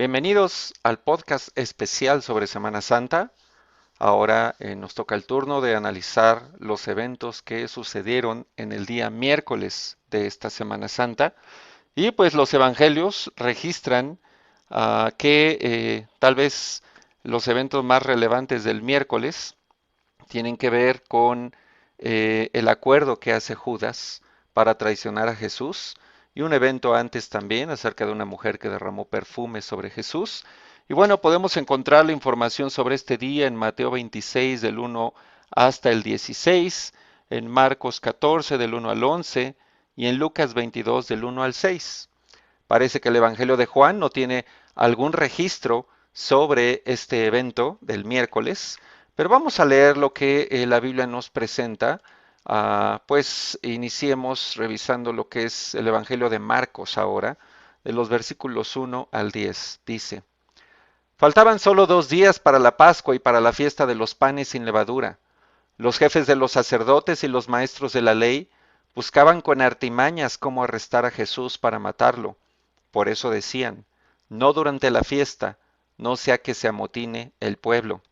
Bienvenidos al podcast especial sobre Semana Santa. Ahora nos toca el turno de analizar los eventos que sucedieron en el día miércoles de esta Semana Santa. Y pues los evangelios registran que tal vez los eventos más relevantes del miércoles tienen que ver con el acuerdo que hace Judas para traicionar a Jesús y un evento antes también acerca de una mujer que derramó perfume sobre Jesús. Y bueno, podemos encontrar la información sobre este día en Mateo 26 del 1 hasta el 16, en Marcos 14 del 1 al 11 y en Lucas 22 del 1 al 6. Parece que el Evangelio de Juan no tiene algún registro sobre este evento del miércoles, pero vamos a leer lo que la Biblia nos presenta. Pues iniciemos revisando lo que es el Evangelio de Marcos ahora, de los versículos 1 al 10. Dice, faltaban solo 2 días para la Pascua y para la fiesta de los panes sin levadura. Los jefes de los sacerdotes y los maestros de la ley buscaban con artimañas cómo arrestar a Jesús para matarlo. Por eso decían, no durante la fiesta, no sea que se amotine el pueblo.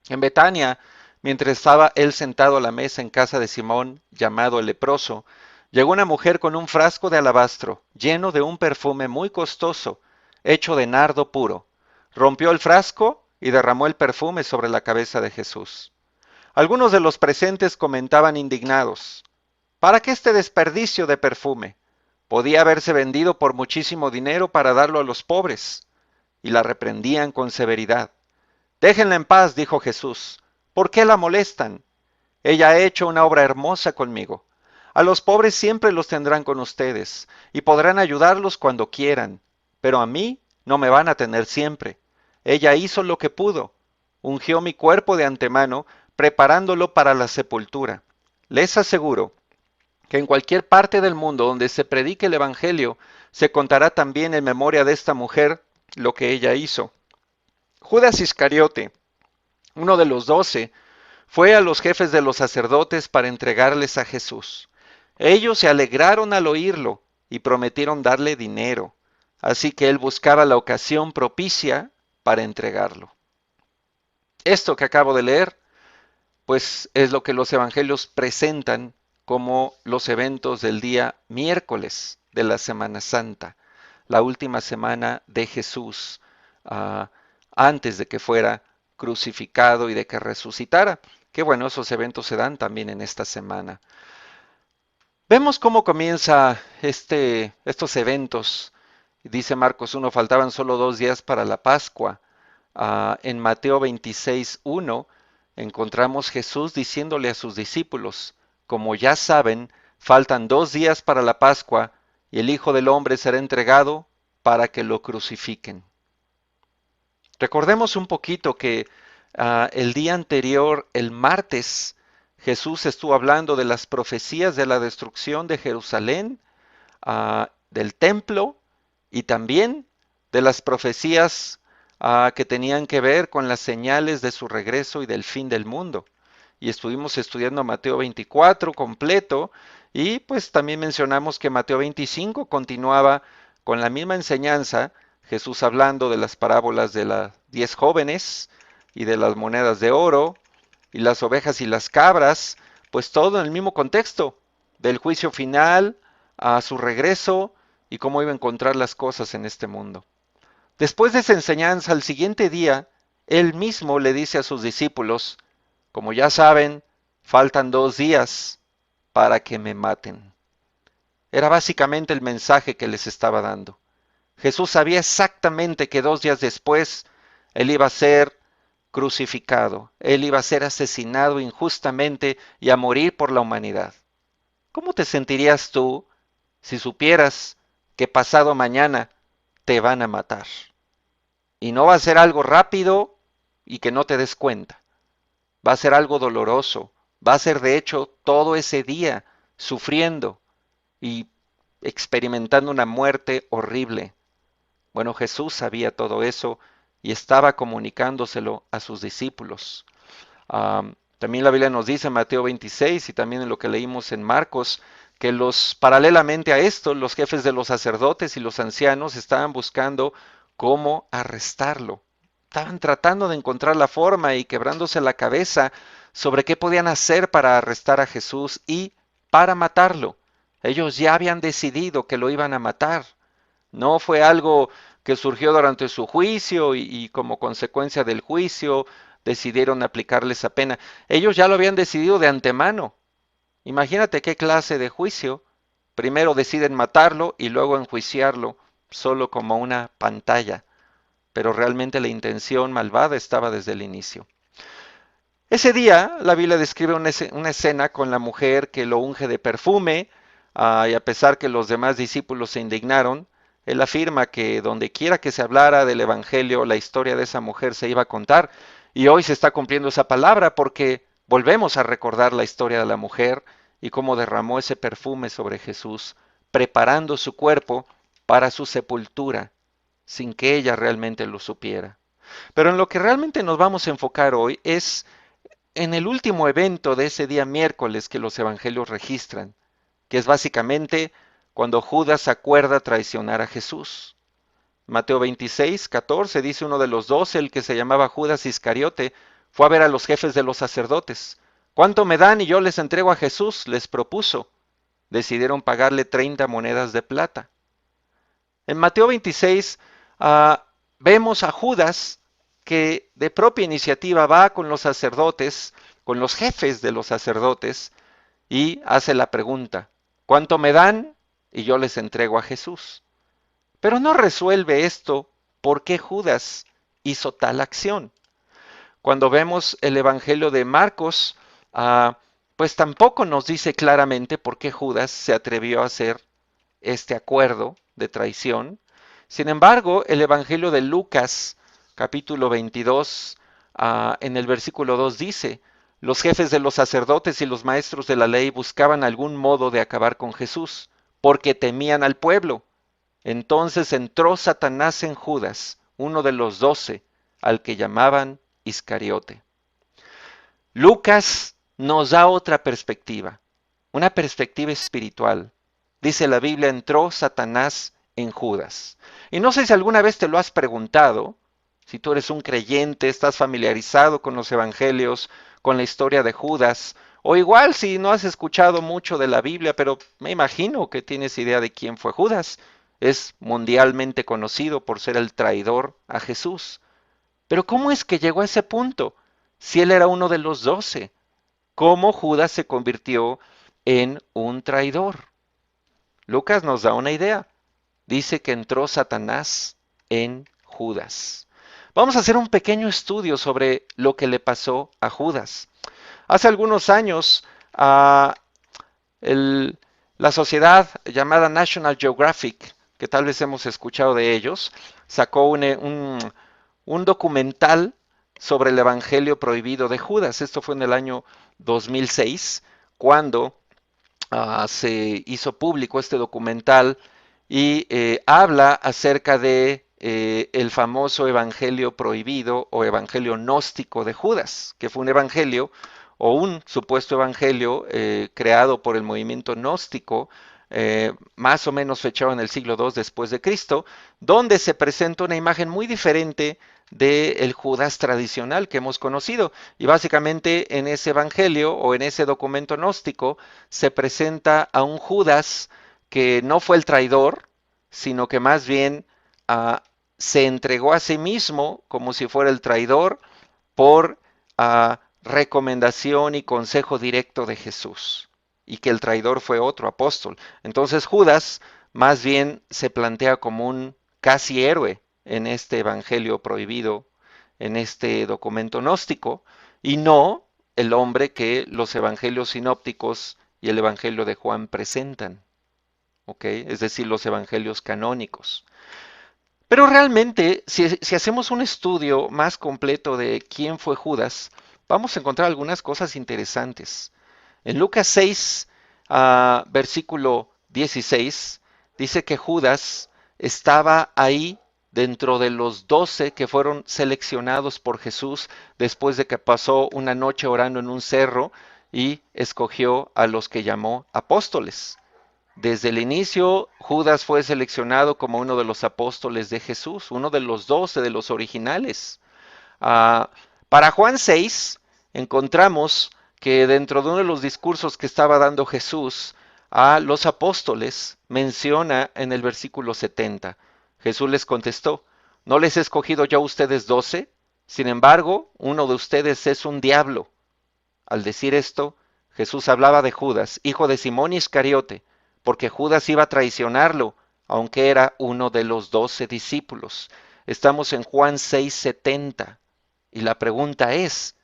En Betania, mientras estaba él sentado a la mesa en casa de Simón, llamado el leproso, llegó una mujer con un frasco de alabastro, lleno de un perfume muy costoso, hecho de nardo puro. Rompió el frasco y derramó el perfume sobre la cabeza de Jesús. Algunos de los presentes comentaban indignados, ¿para qué este desperdicio de perfume? Podía haberse vendido por muchísimo dinero para darlo a los pobres. Y la reprendían con severidad. Déjenla en paz, dijo Jesús. ¿Por qué la molestan? Ella ha hecho una obra hermosa conmigo. A los pobres siempre los tendrán con ustedes, y podrán ayudarlos cuando quieran, pero a mí no me van a tener siempre. Ella hizo lo que pudo. Ungió mi cuerpo de antemano, preparándolo para la sepultura. Les aseguro que en cualquier parte del mundo donde se predique el Evangelio, se contará también en memoria de esta mujer lo que ella hizo. Judas Iscariote, uno de los 12, fue a los jefes de los sacerdotes para entregarles a Jesús. Ellos se alegraron al oírlo y prometieron darle dinero, así que él buscaba la ocasión propicia para entregarlo. Esto que acabo de leer, pues es lo que los evangelios presentan como los eventos del día miércoles de la Semana Santa, la última semana de Jesús, antes de que fuera crucificado y de que resucitara. Que bueno, esos eventos se dan también en esta semana. Vemos cómo comienza estos eventos. Dice Marcos 1, faltaban solo 2 días para la Pascua. En Mateo 26:1 encontramos Jesús diciéndole a sus discípulos, como ya saben, faltan 2 días para la Pascua y el Hijo del Hombre será entregado para que lo crucifiquen. Recordemos un poquito que el día anterior, el martes, Jesús estuvo hablando de las profecías de la destrucción de Jerusalén, del templo y también de las profecías que tenían que ver con las señales de su regreso y del fin del mundo. Y estuvimos estudiando Mateo 24 completo y pues también mencionamos que Mateo 25 continuaba con la misma enseñanza, Jesús hablando de las parábolas de las 10 jóvenes y de las monedas de oro y las ovejas y las cabras, pues todo en el mismo contexto, del juicio final a su regreso y cómo iba a encontrar las cosas en este mundo. Después de esa enseñanza, al siguiente día, él mismo le dice a sus discípulos, como ya saben, faltan 2 días para que me maten. Era básicamente el mensaje que les estaba dando. Jesús sabía exactamente que 2 días después él iba a ser crucificado, él iba a ser asesinado injustamente y a morir por la humanidad. ¿Cómo te sentirías tú si supieras que pasado mañana te van a matar? Y no va a ser algo rápido y que no te des cuenta. Va a ser algo doloroso. Va a ser de hecho todo ese día sufriendo y experimentando una muerte horrible. Bueno, Jesús sabía todo eso y estaba comunicándoselo a sus discípulos. También la Biblia nos dice en Mateo 26 y también en lo que leímos en Marcos, que paralelamente a esto, los jefes de los sacerdotes y los ancianos estaban buscando cómo arrestarlo. Estaban tratando de encontrar la forma y quebrándose la cabeza sobre qué podían hacer para arrestar a Jesús y para matarlo. Ellos ya habían decidido que lo iban a matar. No fue algo que surgió durante su juicio y como consecuencia del juicio decidieron aplicarle esa pena. Ellos ya lo habían decidido de antemano. Imagínate qué clase de juicio. Primero deciden matarlo y luego enjuiciarlo solo como una pantalla, pero realmente la intención malvada estaba desde el inicio. Ese día la Biblia describe una escena con la mujer que lo unge de perfume, y a pesar que los demás discípulos se indignaron, él afirma que donde quiera que se hablara del Evangelio, la historia de esa mujer se iba a contar, y hoy se está cumpliendo esa palabra porque volvemos a recordar la historia de la mujer y cómo derramó ese perfume sobre Jesús, preparando su cuerpo para su sepultura, sin que ella realmente lo supiera. Pero en lo que realmente nos vamos a enfocar hoy es en el último evento de ese día miércoles que los evangelios registran, que es básicamente cuando Judas acuerda traicionar a Jesús. Mateo 26:14 dice uno de los 12, el que se llamaba Judas Iscariote, fue a ver a los jefes de los sacerdotes. ¿Cuánto me dan y yo les entrego a Jesús?, les propuso. Decidieron pagarle 30 monedas de plata. En Mateo 26 vemos a Judas que de propia iniciativa va con los sacerdotes, con los jefes de los sacerdotes, y hace la pregunta, ¿cuánto me dan? Y yo les entrego a Jesús. Pero no resuelve esto por qué Judas hizo tal acción. Cuando vemos el Evangelio de Marcos, pues tampoco nos dice claramente por qué Judas se atrevió a hacer este acuerdo de traición. Sin embargo, el Evangelio de Lucas, capítulo 22, en el versículo 2 dice, los jefes de los sacerdotes y los maestros de la ley buscaban algún modo de acabar con Jesús, porque temían al pueblo. Entonces entró Satanás en Judas, uno de los 12, al que llamaban Iscariote. Lucas nos da otra perspectiva, una perspectiva espiritual. Dice la Biblia, entró Satanás en Judas. Y no sé si alguna vez te lo has preguntado, si tú eres un creyente, estás familiarizado con los evangelios, con la historia de Judas, o igual si no has escuchado mucho de la Biblia, pero me imagino que tienes idea de quién fue Judas. Es mundialmente conocido por ser el traidor a Jesús. Pero ¿cómo es que llegó a ese punto? Si él era uno de los 12, ¿cómo Judas se convirtió en un traidor? Lucas nos da una idea. Dice que entró Satanás en Judas. Vamos a hacer un pequeño estudio sobre lo que le pasó a Judas. Hace algunos años, la sociedad llamada National Geographic, que tal vez hemos escuchado de ellos, sacó un documental sobre el Evangelio prohibido de Judas. Esto fue en el año 2006, cuando se hizo público este documental y habla acerca de el famoso evangelio prohibido o evangelio gnóstico de Judas, que fue un evangelio o un supuesto evangelio creado por el movimiento gnóstico, más o menos fechado en el siglo II después de Cristo, donde se presenta una imagen muy diferente del Judas tradicional que hemos conocido. Y básicamente en ese evangelio o en ese documento gnóstico se presenta a un Judas que no fue el traidor, sino que más bien se entregó a sí mismo como si fuera el traidor por recomendación y consejo directo de Jesús, y que el traidor fue otro apóstol. Entonces Judas más bien se plantea como un casi héroe en este evangelio prohibido, en este documento gnóstico, y no el hombre que los evangelios sinópticos y el evangelio de Juan presentan, ¿ok? Es decir, los evangelios canónicos. Pero realmente, si hacemos un estudio más completo de quién fue Judas, vamos a encontrar algunas cosas interesantes. En Lucas 6, versículo 16, dice que Judas estaba ahí dentro de los 12 que fueron seleccionados por Jesús después de que pasó una noche orando en un cerro y escogió a los que llamó apóstoles. Desde el inicio, Judas fue seleccionado como uno de los apóstoles de Jesús, uno de los 12 de los originales. Ah, para Juan 6 encontramos que dentro de uno de los discursos que estaba dando Jesús a los apóstoles, menciona en el versículo 70, Jesús les contestó, ¿no les he escogido yo a ustedes 12? Sin embargo, uno de ustedes es un diablo. Al decir esto, Jesús hablaba de Judas, hijo de Simón Iscariote, porque Judas iba a traicionarlo, aunque era uno de los 12 discípulos. Estamos en Juan 6:70. Y la pregunta es,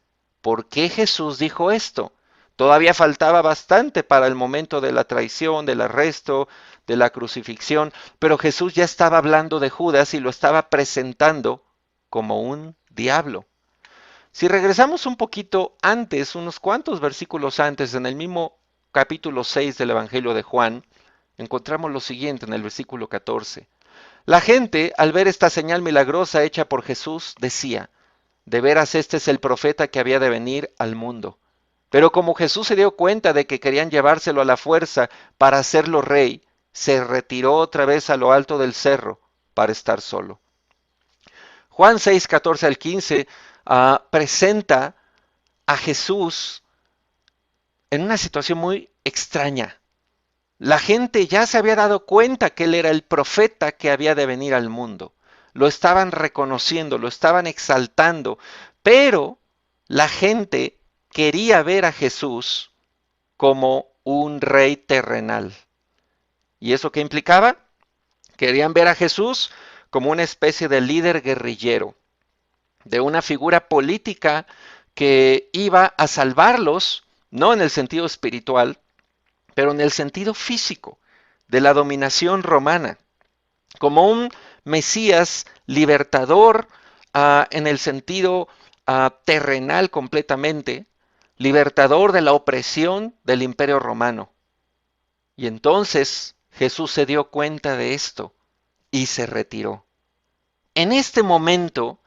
¿por qué Jesús dijo esto? Todavía faltaba bastante para el momento de la traición, del arresto, de la crucifixión, pero Jesús ya estaba hablando de Judas y lo estaba presentando como un diablo. Si regresamos un poquito antes, unos cuantos versículos antes, en el mismo capítulo 6 del Evangelio de Juan, encontramos lo siguiente en el versículo 14. La gente, al ver esta señal milagrosa hecha por Jesús, decía, de veras este es el profeta que había de venir al mundo. Pero como Jesús se dio cuenta de que querían llevárselo a la fuerza para hacerlo rey, se retiró otra vez a lo alto del cerro para estar solo. Juan 6, 14 al 15 presenta a Jesús en una situación muy extraña. La gente ya se había dado cuenta que él era el profeta que había de venir al mundo. Lo estaban reconociendo, lo estaban exaltando, pero la gente quería ver a Jesús como un rey terrenal. ¿Y eso qué implicaba? Querían ver a Jesús como una especie de líder guerrillero, de una figura política que iba a salvarlos, no en el sentido espiritual, pero en el sentido físico, de la dominación romana, como un Mesías libertador en el sentido terrenal completamente, libertador de la opresión del imperio romano. Y entonces Jesús se dio cuenta de esto y se retiró. En este momento,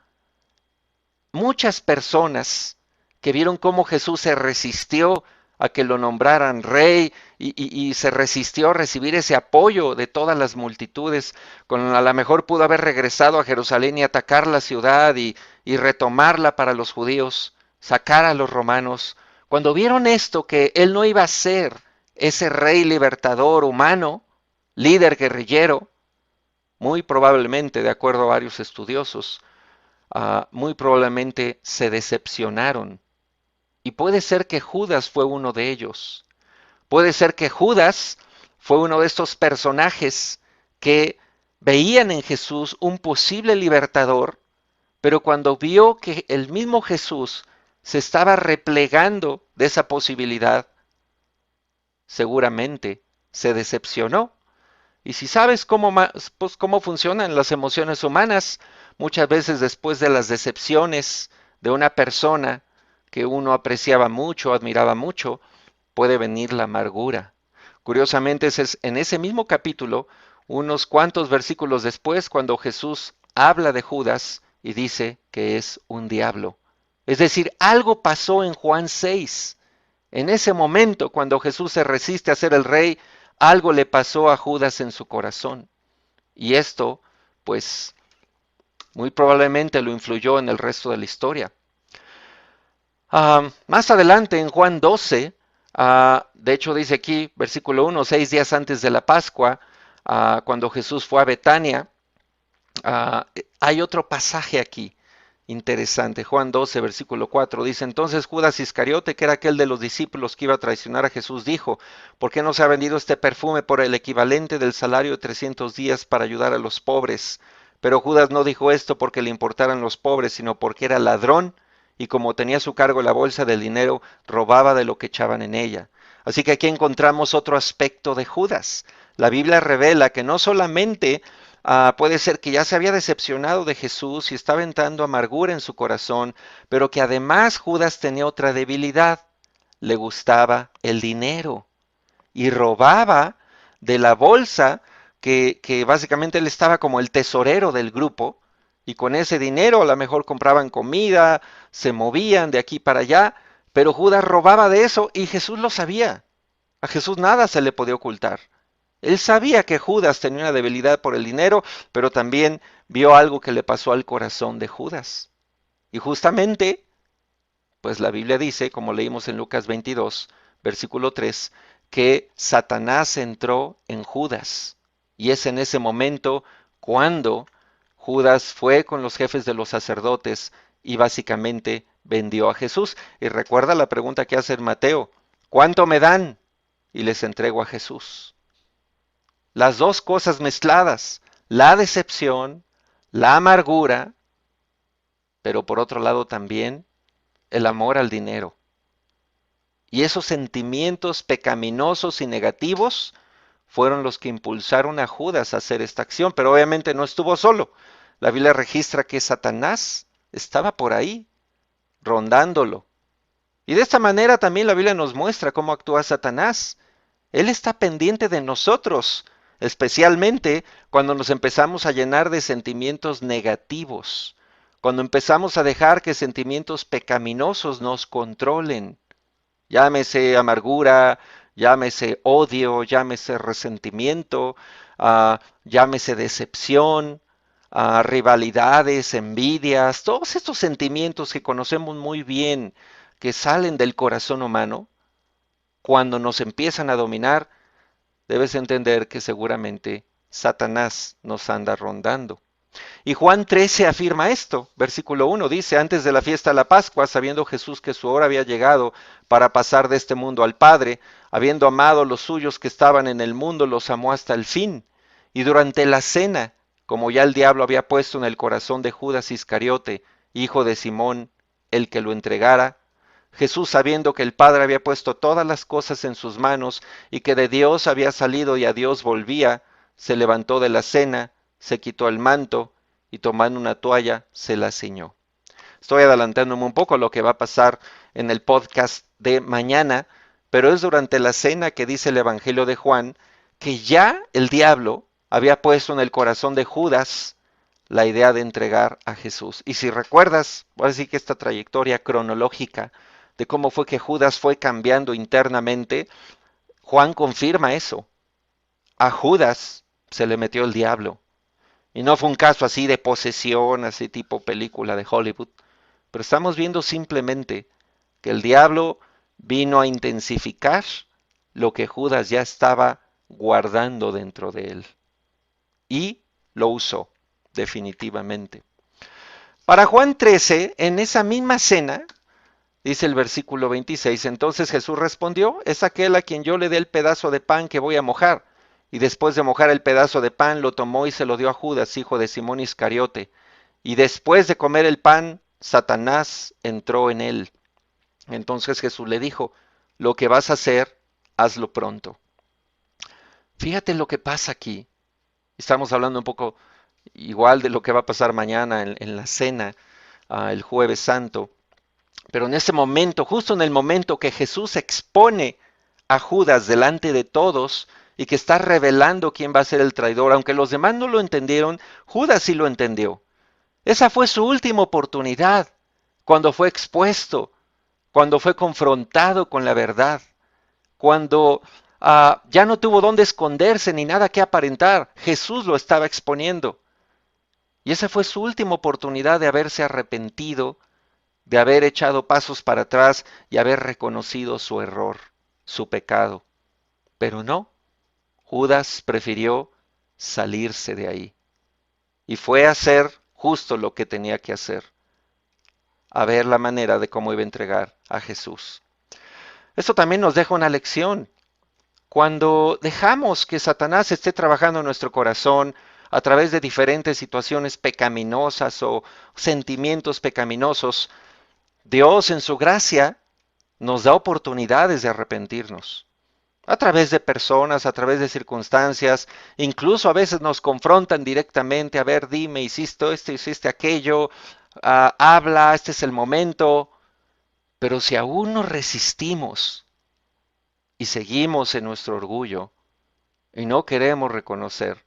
muchas personas que vieron cómo Jesús se resistió a que lo nombraran rey y se resistió a recibir ese apoyo de todas las multitudes, con a lo mejor pudo haber regresado a Jerusalén y atacar la ciudad y retomarla para los judíos, sacar a los romanos. Cuando vieron esto, que él no iba a ser ese rey libertador humano, líder guerrillero, muy probablemente, de acuerdo a varios estudiosos, muy probablemente se decepcionaron. Y puede ser que Judas fue uno de ellos. Puede ser que Judas fue uno de estos personajes que veían en Jesús un posible libertador, pero cuando vio que el mismo Jesús se estaba replegando de esa posibilidad, seguramente se decepcionó. Y si sabes pues, cómo funcionan las emociones humanas, muchas veces después de las decepciones de una persona que uno apreciaba mucho, admiraba mucho, puede venir la amargura. Curiosamente, es en ese mismo capítulo, unos cuantos versículos después, cuando Jesús habla de Judas y dice que es un diablo. Es decir, algo pasó en Juan 6. En ese momento, cuando Jesús se resiste a ser el rey, algo le pasó a Judas en su corazón. Y esto, pues, muy probablemente lo influyó en el resto de la historia. Más adelante, en Juan 12, de hecho dice aquí, versículo 1, 6 días antes de la Pascua, cuando Jesús fue a Betania, hay otro pasaje aquí interesante. Juan 12, versículo 4 dice, entonces Judas Iscariote, que era aquel de los discípulos que iba a traicionar a Jesús, dijo, ¿por qué no se ha vendido este perfume por el equivalente del salario de 300 días para ayudar a los pobres? Pero Judas no dijo esto porque le importaran los pobres, sino porque era ladrón y como tenía a su cargo la bolsa del dinero, robaba de lo que echaban en ella. Así que aquí encontramos otro aspecto de Judas. La Biblia revela que no solamente puede ser que ya se había decepcionado de Jesús y estaba entrando amargura en su corazón, pero que además Judas tenía otra debilidad. Le gustaba el dinero y robaba de la bolsa que básicamente él estaba como el tesorero del grupo y con ese dinero a lo mejor compraban comida, se movían de aquí para allá, pero Judas robaba de eso y Jesús lo sabía. A Jesús nada se le podía ocultar. Él sabía que Judas tenía una debilidad por el dinero, pero también vio algo que le pasó al corazón de Judas. Y justamente, pues la Biblia dice, como leímos en Lucas 22, versículo 3, que Satanás entró en Judas. Y es en ese momento cuando Judas fue con los jefes de los sacerdotes y básicamente vendió a Jesús. Y recuerda la pregunta que hace Mateo, ¿cuánto me dan? Y les entrego a Jesús. Las dos cosas mezcladas, la decepción, la amargura, pero por otro lado también el amor al dinero. Y esos sentimientos pecaminosos y negativos fueron los que impulsaron a Judas a hacer esta acción, pero obviamente no estuvo solo. La Biblia registra que Satanás estaba por ahí, rondándolo. Y de esta manera también la Biblia nos muestra cómo actúa Satanás. Él está pendiente de nosotros, especialmente cuando nos empezamos a llenar de sentimientos negativos, cuando empezamos a dejar que sentimientos pecaminosos nos controlen. Llámese amargura, llámese odio, llámese resentimiento, llámese decepción, rivalidades, envidias, todos estos sentimientos que conocemos muy bien, que salen del corazón humano, cuando nos empiezan a dominar, debes entender que seguramente Satanás nos anda rondando. Y Juan 13 afirma esto, versículo 1 dice, antes de la fiesta de la Pascua, sabiendo Jesús que su hora había llegado para pasar de este mundo al Padre, habiendo amado a los suyos que estaban en el mundo, los amó hasta el fin. Y durante la cena, como ya el diablo había puesto en el corazón de Judas Iscariote, hijo de Simón, el que lo entregara, Jesús, sabiendo que el Padre había puesto todas las cosas en sus manos y que de Dios había salido y a Dios volvía, se levantó de la cena, se quitó el manto y tomando una toalla se la ciñó. Estoy adelantándome un poco a lo que va a pasar en el podcast de mañana, pero es durante la cena que dice el Evangelio de Juan que ya el diablo había puesto en el corazón de Judas la idea de entregar a Jesús. Y si recuerdas, voy a decir que esta trayectoria cronológica de cómo fue que Judas fue cambiando internamente, Juan confirma eso. A Judas se le metió el diablo. Y no fue un caso así de posesión, así tipo película de Hollywood, pero estamos viendo simplemente que el diablo vino a intensificar lo que Judas ya estaba guardando dentro de él. Y lo usó, definitivamente. Para Juan 13, en esa misma cena, dice el versículo 26, entonces Jesús respondió, es aquel a quien yo le dé el pedazo de pan que voy a mojar. Y después de mojar el pedazo de pan, lo tomó y se lo dio a Judas, hijo de Simón Iscariote. Y después de comer el pan, Satanás entró en él. Entonces Jesús le dijo, lo que vas a hacer, hazlo pronto. Fíjate lo que pasa aquí. Estamos hablando un poco igual de lo que va a pasar mañana en la cena, el jueves santo. Pero en ese momento, justo en el momento que Jesús expone a Judas delante de todos y que está revelando quién va a ser el traidor, aunque los demás no lo entendieron, Judas sí lo entendió. Esa fue su última oportunidad, cuando fue expuesto, cuando fue confrontado con la verdad, cuando ya no tuvo dónde esconderse ni nada que aparentar. Jesús lo estaba exponiendo. Y esa fue su última oportunidad de haberse arrepentido, de haber echado pasos para atrás y haber reconocido su error, su pecado. Pero no, Judas prefirió salirse de ahí y fue a hacer justo lo que tenía que hacer, a ver la manera de cómo iba a entregar a Jesús. Esto también nos deja una lección. Cuando dejamos que Satanás esté trabajando en nuestro corazón a través de diferentes situaciones pecaminosas o sentimientos pecaminosos, Dios en su gracia nos da oportunidades de arrepentirnos. A través de personas, a través de circunstancias, incluso a veces nos confrontan directamente, a ver, dime, hiciste esto, hiciste aquello, habla, este es el momento. Pero si aún nos resistimos y seguimos en nuestro orgullo y no queremos reconocer,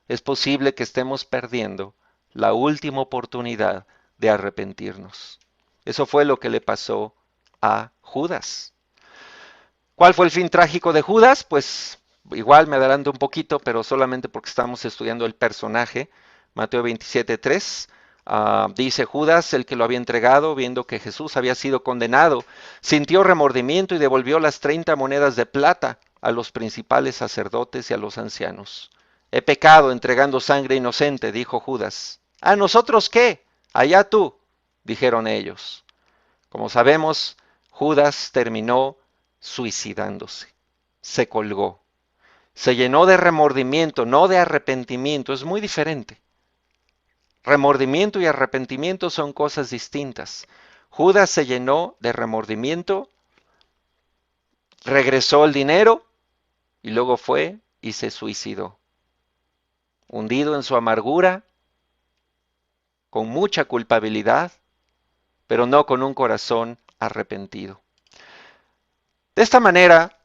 es posible que estemos perdiendo la última oportunidad de arrepentirnos. Eso fue lo que le pasó a Judas. ¿Cuál fue el fin trágico de Judas? Pues igual me adelanto un poquito, pero solamente porque estamos estudiando el personaje. Mateo 27:3 dice: Judas, el que lo había entregado, viendo que Jesús había sido condenado, sintió remordimiento y devolvió las 30 monedas de plata a los principales sacerdotes y a los ancianos. He pecado entregando sangre inocente, dijo Judas. ¿A nosotros qué? Allá tú, dijeron ellos. Como sabemos, Judas terminó suicidándose. Se colgó. Se llenó de remordimiento, no de arrepentimiento. Es muy diferente. Remordimiento y arrepentimiento son cosas distintas. Judas se llenó de remordimiento, regresó el dinero y luego fue y se suicidó. Hundido en su amargura, con mucha culpabilidad, pero no con un corazón arrepentido. De esta manera,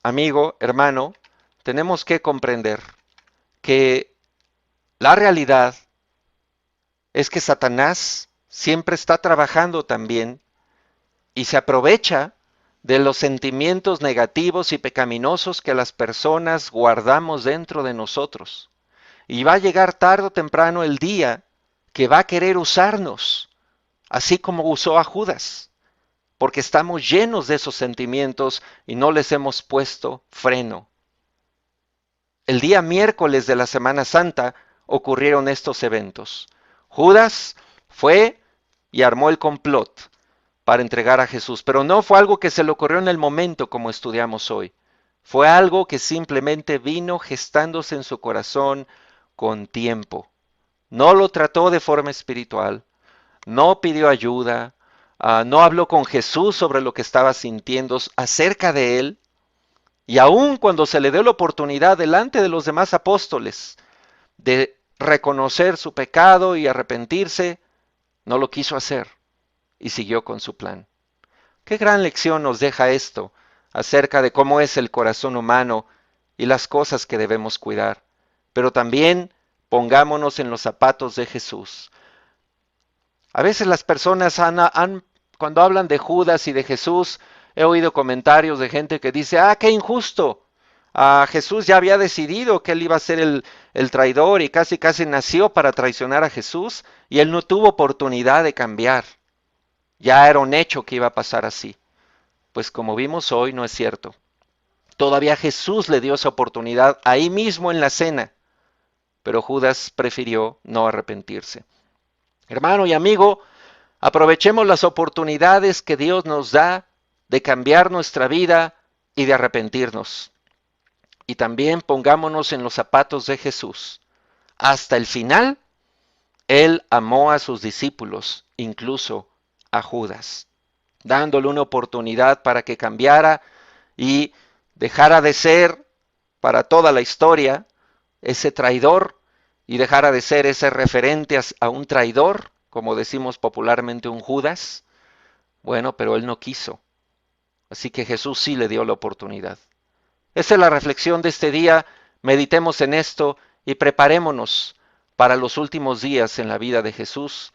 amigo, hermano, tenemos que comprender que la realidad es que Satanás siempre está trabajando también y se aprovecha de los sentimientos negativos y pecaminosos que las personas guardamos dentro de nosotros. Y va a llegar tarde o temprano el día que va a querer usarnos, así como usó a Judas, porque estamos llenos de esos sentimientos y no les hemos puesto freno. El día miércoles de la Semana Santa ocurrieron estos eventos. Judas fue y armó el complot para entregar a Jesús, pero no fue algo que se le ocurrió en el momento como estudiamos hoy. Fue algo que simplemente vino gestándose en su corazón con tiempo. No lo trató de forma espiritual, no pidió ayuda, no habló con Jesús sobre lo que estaba sintiendo acerca de él, y aun cuando se le dio la oportunidad delante de los demás apóstoles de reconocer su pecado y arrepentirse, no lo quiso hacer y siguió con su plan. Qué gran lección nos deja esto acerca de cómo es el corazón humano y las cosas que debemos cuidar. Pero también pongámonos en los zapatos de Jesús. A veces las personas cuando hablan de Judas y de Jesús, he oído comentarios de gente que dice: qué injusto. Jesús ya había decidido que él iba a ser el traidor y casi nació para traicionar a Jesús y él no tuvo oportunidad de cambiar. Ya era un hecho que iba a pasar así. Pues como vimos hoy, no es cierto. Todavía Jesús le dio esa oportunidad ahí mismo en la cena, pero Judas prefirió no arrepentirse. Hermano y amigo, aprovechemos las oportunidades que Dios nos da de cambiar nuestra vida y de arrepentirnos. Y también pongámonos en los zapatos de Jesús. Hasta el final, Él amó a sus discípulos, incluso a Judas, dándole una oportunidad para que cambiara y dejara de ser para toda la historia ese traidor y dejara de ser ese referente a un traidor, como decimos popularmente un Judas. Bueno, pero él no quiso. Así que Jesús sí le dio la oportunidad. Esa es la reflexión de este día. Meditemos en esto y preparémonos para los últimos días en la vida de Jesús,